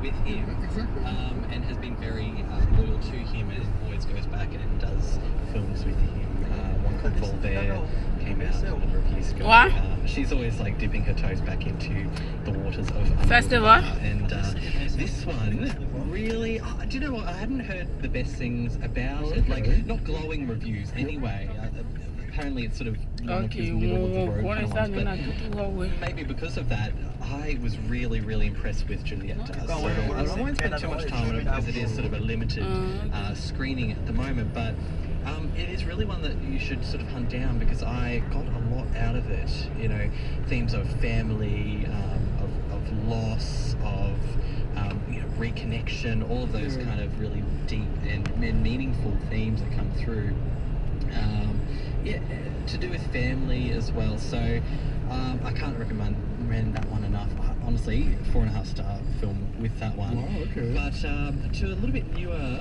with him, and has been very loyal to him, and always goes back and does films with him. One called Voltaire came out a number of years ago. What? She's always like dipping her toes back into the waters of Festival? and this one really, do you know what? I hadn't heard the best things about it, like not glowing reviews anyway. Apparently it's sort of one of his middle of the road kind of ones, but maybe because of that, I was really, really impressed with Juliet. So I won't spend too much time on it because it is sort of a limited screening at the moment, but it is really one that you should sort of hunt down because I got a lot out of it. You know, themes of family, of loss, of you know, reconnection, all of those kind of really deep and meaningful themes that come through. Yeah, to do with family as well. So I can't recommend that one enough. Honestly, 4.5 star film with that one. Oh, okay. But to a little bit newer,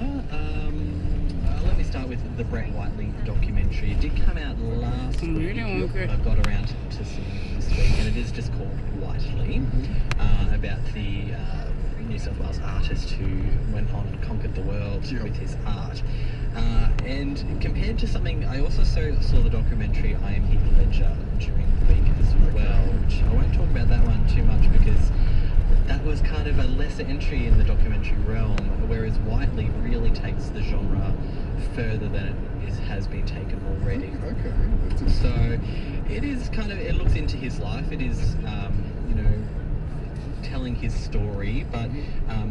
let me start with the Brett Whiteley documentary. It did come out last week, but I've got around to seeing this week, and it is just called Whiteley, about the New South Wales artist who went on and conquered the world with his art. And compared to something, I also saw the documentary I Am Heath Ledger during the week as well, which I won't talk about that one too much because that was kind of a lesser entry in the documentary realm, whereas Whiteley really takes the genre further than it has been taken already. Okay. So it is kind of, it looks into his life. It is, you know, telling his story, but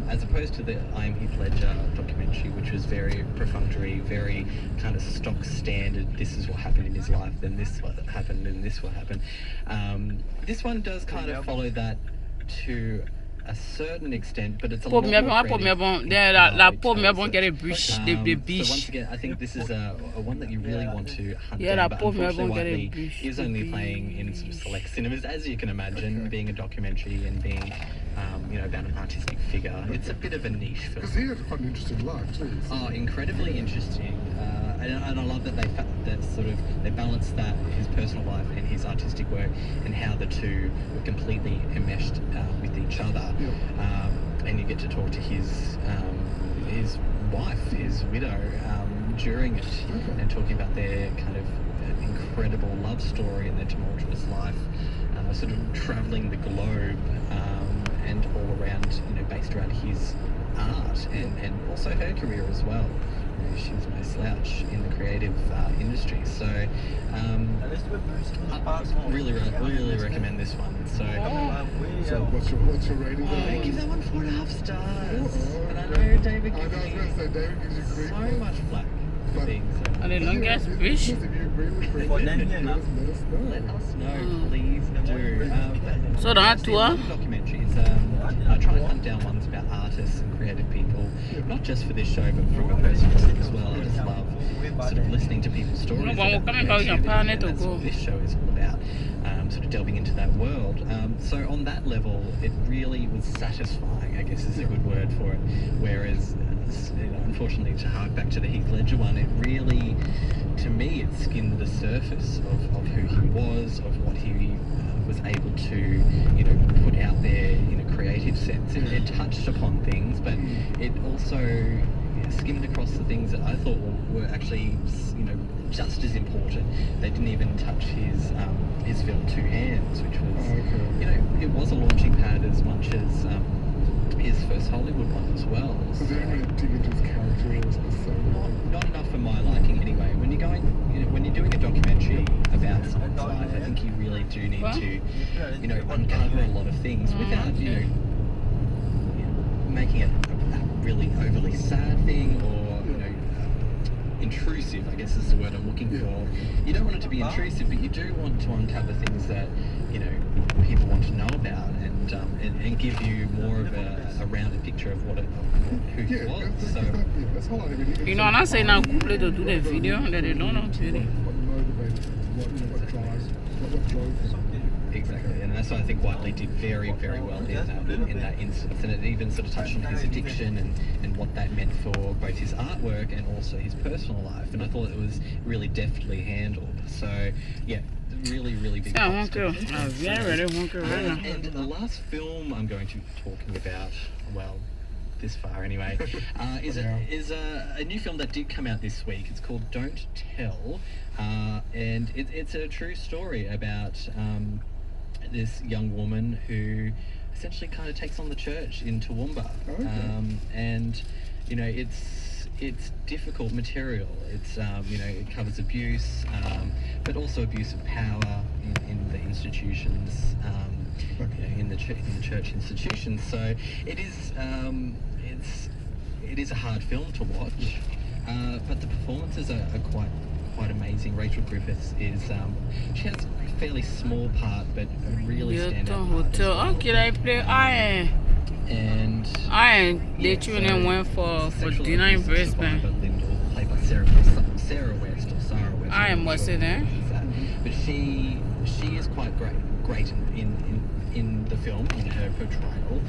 as opposed to the I Am Heath Ledger documentary, which was very perfunctory, very kind of stock standard, this is what happened in his life, then this what happened, and this what happened. This one does kind of follow that to a certain extent, but it's a lot more creative. So once again, I think this is a one that you really want to hunt down, but unfortunately Whiteley is only playing in sort of select cinemas, as you can imagine, being a documentary and being you know, about an artistic figure. It's a bit of a niche film. Because he had quite an interesting life too. Oh, incredibly interesting. And I love that they balanced that, his personal life and his artistic work, and how the two were completely enmeshed with each other. And you get to talk to his wife, his widow, during it, and talking about their kind of incredible love story and their tumultuous life, sort of travelling the globe, and all around, you know, based around his art and also her career as well. You know, she was no slouch in the creative industry. So I really recommend this one. So what's your rating? I give that one 4.5 stars. And I know David gives me so much flack for being so. And the longest fish. Let us know, please do. So that's what? Documentaries. I try and hunt down ones about artists and creative people, not just for this show, but from a personal side as well. I just love sort of listening to people's stories. That's what this show is all about. Sort of delving into that world. So on that level, it really was satisfying, I guess is a good word for it. Whereas, you know, unfortunately, to hark back to the Heath Ledger one, it really, to me, it skimmed the surface of who he was, of what he was able to, you know, put out there in a creative sense. It touched upon things, but it also skimmed across the things that I thought were actually, you know, just as important. They didn't even touch his film Two Hands, which was, you know, it was a launching pad as much as his first Hollywood one as well. So they didn't really dig into his character or his persona? Not enough for my liking anyway. When you're going, you know, when you're doing a documentary about someone's life, I think you really do need to, you know, uncover a lot of things without, you know, making it a really overly sad thing or, you know, intrusive, I guess is the word I'm looking for. You don't want it to be intrusive, but you do want to uncover things that, you know, people want to know about, and give you more of a rounded picture of who he was. So, you know, I'm not saying now people to do the video that they don't know to do. What motivates, what drives, what drove him. Exactly, and that's why I think Whiteley did very, very well in that instance, and it even sort of touched on his addiction and what that meant for both his artwork and also his personal life, and I thought it was really deftly handled. So, yeah, really, really big. And the last film I'm going to be talking about, well, this far anyway, is a new film that did come out this week. It's called Don't Tell, and it's a true story about this young woman who essentially kind of takes on the church in Toowoomba. And you know, it's difficult material. It's you know, it covers abuse, but also abuse of power in the institutions, you know, in the church institutions. So it is a hard film to watch, but the performances are quite amazing. Rachel Griffiths is she has a fairly small part, but a really standout part as well. Okay, I play Iron. And the children went for dinner in Brisbane. Played by Sarah West. I must say that. But she is quite great in the film, in her portrayal.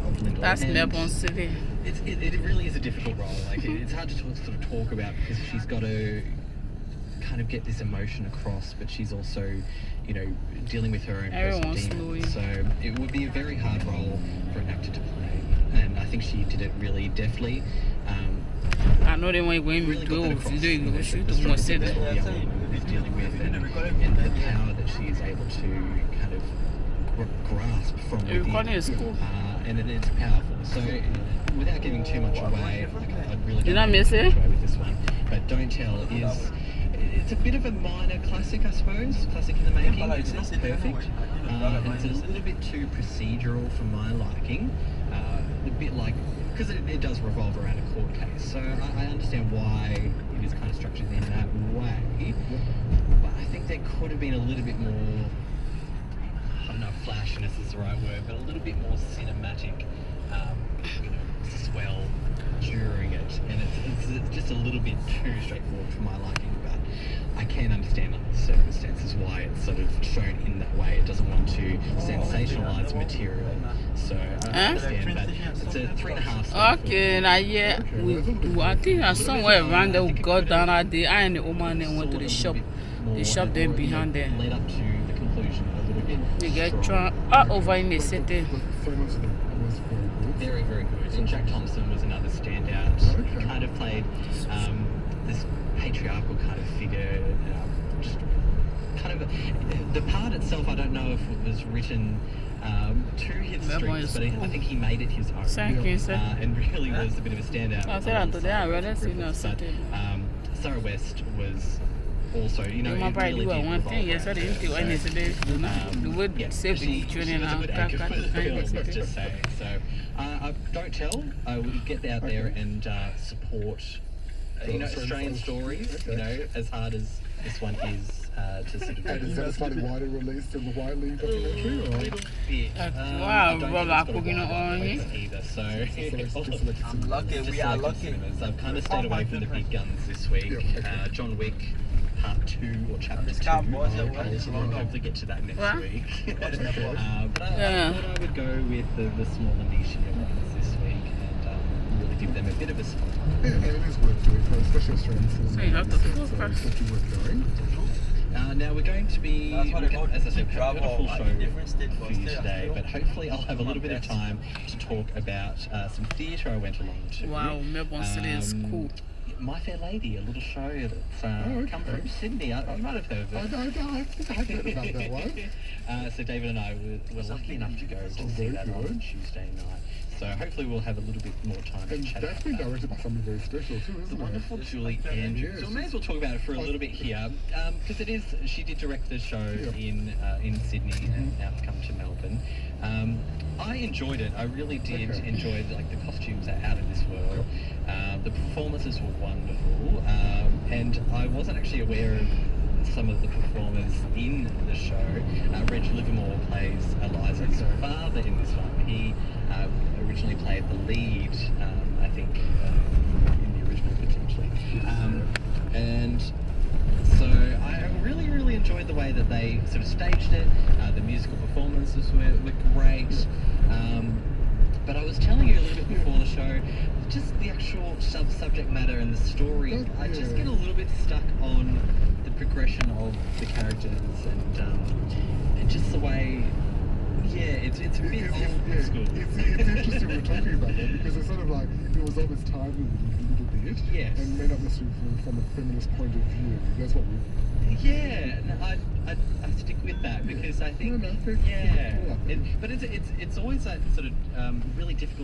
Of Lyndall. That's And Melbourne City. it really is a difficult role. Like it's hard to sort of talk about because she's got to kind of get this emotion across, but she's also, you know, dealing with her own personal demons. So it would be a very hard role for an actor to play, and I think she did it really deftly. I know they went Really got that across. video you shoot The to more struggles say that that. the young woman is dealing with, and the power that she is able to kind of grasp from The recording within. is cool. And it's powerful. So without giving too much away, I'd really Did I miss it? away with this one. But Don't Tell is, it's a bit of a minor classic, I suppose. Classic in the making. It's not perfect. And it's a little bit too procedural for my liking. A bit like, because it does revolve around a court case. So I understand why it is kind of structured in that way. But I think there could have been a little bit more, I don't know if flashiness is the right word, but a little bit more cinematic, you know, swell during it. And it's just a little bit too straightforward for my liking, but I can understand under the circumstances why it's sort of shown in that way. It doesn't want to sensationalise material. So I understand, but it's a 3.5 star Okay, now yeah, I think somewhere around there we got down that day. I and the woman then went to the shop. The shop then behind there. Led up to the conclusion a little bit. They get strong. over in the city. Very, very good. And Jack Thompson was another standout. He kind of played this patriarchal kind of figure. Just kind of the part itself, I don't know if it was written to his strengths, but I think he made it his own. And really was a bit of a standout. I said today I rather see no city. Sarah West was also, you know, My brother do one thing. Yes, I didn't do anything. The word safety training now. Let's just say. So, Don't Tell. I would get out there and support, you know, Australian stories. You know, as hard as this one is to sort of. Is that a slightly wider release than the widely documentary? A little bit. Wow, Rob, cooking on either. So, I'm lucky. We are lucky. So I've kind of stayed away from the big guns this week. John Wick. Part 2 or chapter 2. I'll hopefully get to that next week. But I thought I would go with the smaller niche ones this week and really give them a bit of a spot. Yeah, and it is worth doing, especially Australian cinema. So you got the full so it's definitely worth going. Now we're going to be, as I said, we've got a full show for you today, today, but hopefully I'll have a little bit of time to talk about some theatre I went along to. Wow, Melbourne City is cool. My Fair Lady, a little show that's come from Sydney. You might have heard of it. I think I have heard about that one. So David and I were lucky enough to go to see that on Tuesday night. So hopefully we'll have a little bit more time to chat about that's been directed by somebody very special too, isn't the it? wonderful Julie Andrews. So we may as well talk about it for a little bit here, because she did direct the show in Sydney and now it's come to Melbourne. I enjoyed it. I really did enjoy like the costumes are out of this world. The performances were wonderful, and I wasn't actually aware of some of the performers in the show. Reg Livermore plays Eliza's father in this one. He originally played the lead, I think, in the original potentially. And so I really, really enjoyed the way that they sort of staged it. The musical performances were great. But I was telling you a little bit before the show, just the actual subject matter and the story, I just get a little bit stuck on the progression of the characters and just the way, it's it's a bit old school. It's interesting we're talking about that because it's sort of like it was always timed a little bit, Yes. and may not necessarily from a feminist point of view. That's what we. Yeah, no, I stick with that because I think No, yeah, but it's always that sort of really difficult